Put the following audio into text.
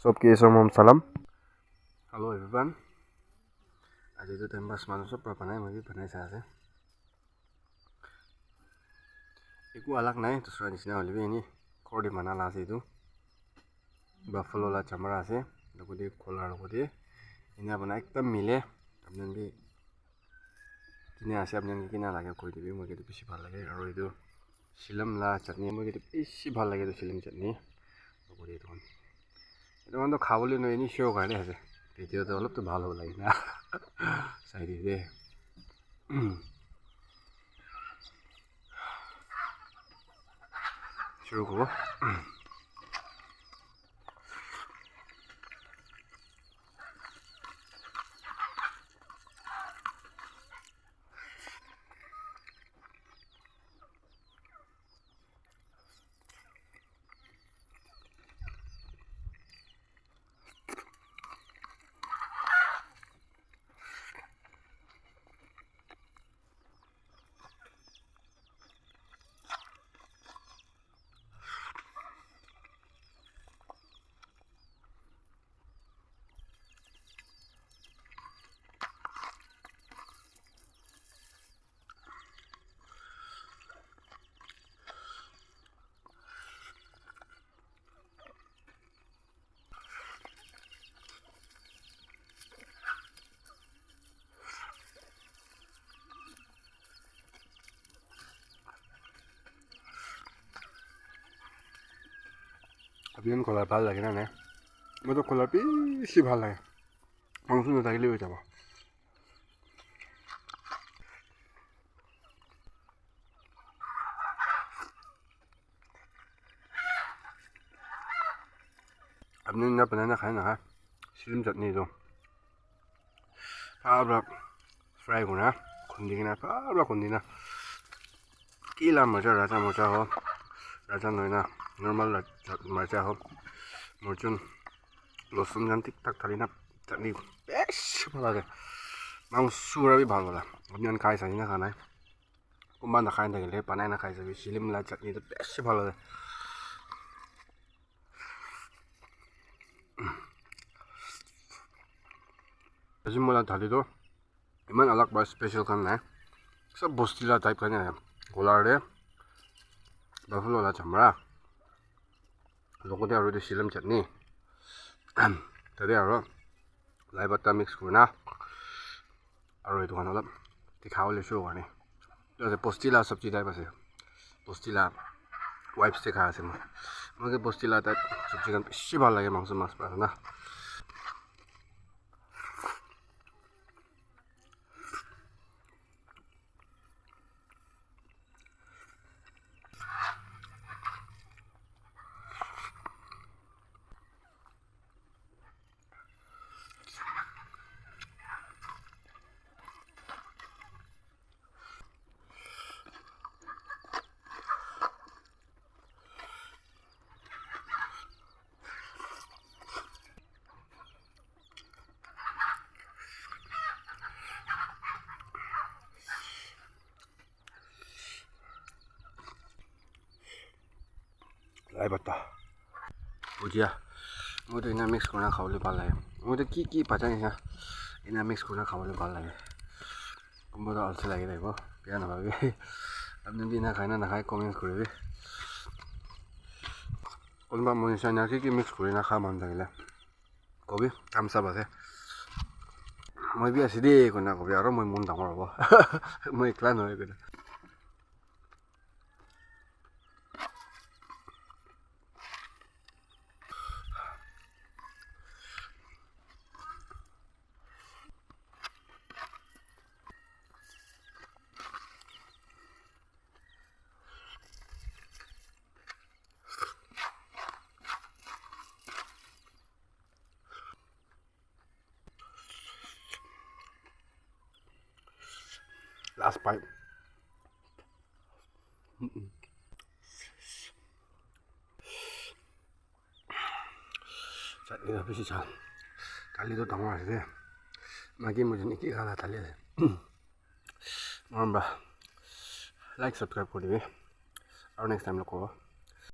सबके salam. Hello everyone. आज जो टाइम पास मानो सब बनाए मैं भी बनाए सासे. एको अलग नहीं दूसरा निसना वाले भी नहीं कोड़ी मना लासे itu buffalo la chamara ase लोगो दे कोला लोगो दे इन्हें बना एकदम मिले अपने भी किन्हें आसे अपने किन्हें लगे कोई भी मुझे तो पिछे भाल लगे और itu शिलम ला चटनी मुझे तो पिछे भाल लगे तो शिलम चटनी लोगो दे तो এটা মানে খাবলৈ নয় নি শো কাৰণে আছে ভিডিওটো অলপ তো ভালো লাগে না চাই দিছে শুরু করব Abian kolar ভাল লাগে না মই তো kolar বেশি ভাল লাগে মাংস না থাকলে হয়ে যাব আপনি না বানানা খায় না শিলিম চাটনি তো পাবলা ফ্রাই কোনা খুন্দি কিনা পাবলা খুন্দি না কি লাম মজা রাজা মজা হ রাজা নয় না normal marcha ho morchun losun gan tik tak thalina chutney besh bhalo lage mangsura bi bhalo la apni an khai sani na khana kumba na khai thakile panai na khai jabi silim la chutney to besh bhalo lage ajin mola thali to iman alag ba special kan na sab bostila type kan hai golar de buffalo la chamra लोगो दे आरो दे शिलम चटनी तदे आरो लाई बट्टा mix करना आरो एतो Khan अलप दिखावले show गर्ने जसे पोस्टिला सब्जी टाइप আছে पोस्टिला वाइप्स से खा আছে मगे पोस्टिला टाइप सब्जी kan बेसी ভাল লাগে मांस मास पारा ना লাই বাটা বুঝিয়া মই তো ইনা মিক্স করনা খাওয়ালে ভাল লাগে মই তো কি পাতা না ইনা মিক্স করনা খাওয়ালে ভাল লাগে কুম্বা তো আলসে লাগে দেখো বেয়া না ভাবে আপনি যদি না খায় না খায় কমেন্ট করবে কোনবা মনুষ্য না কি মিক্স করে না খা মন থাকিলে কবি কাম চাব আছে মই বি আছি দেই কোনা কবি আৰু মই মন ডাঙৰ হ'ব মই একলা নহয় কোনা last bite chutney to beshi chal tali to dangor ase magi mujhe ki khala tali ase like subscribe kori dibe aru next time lo kobo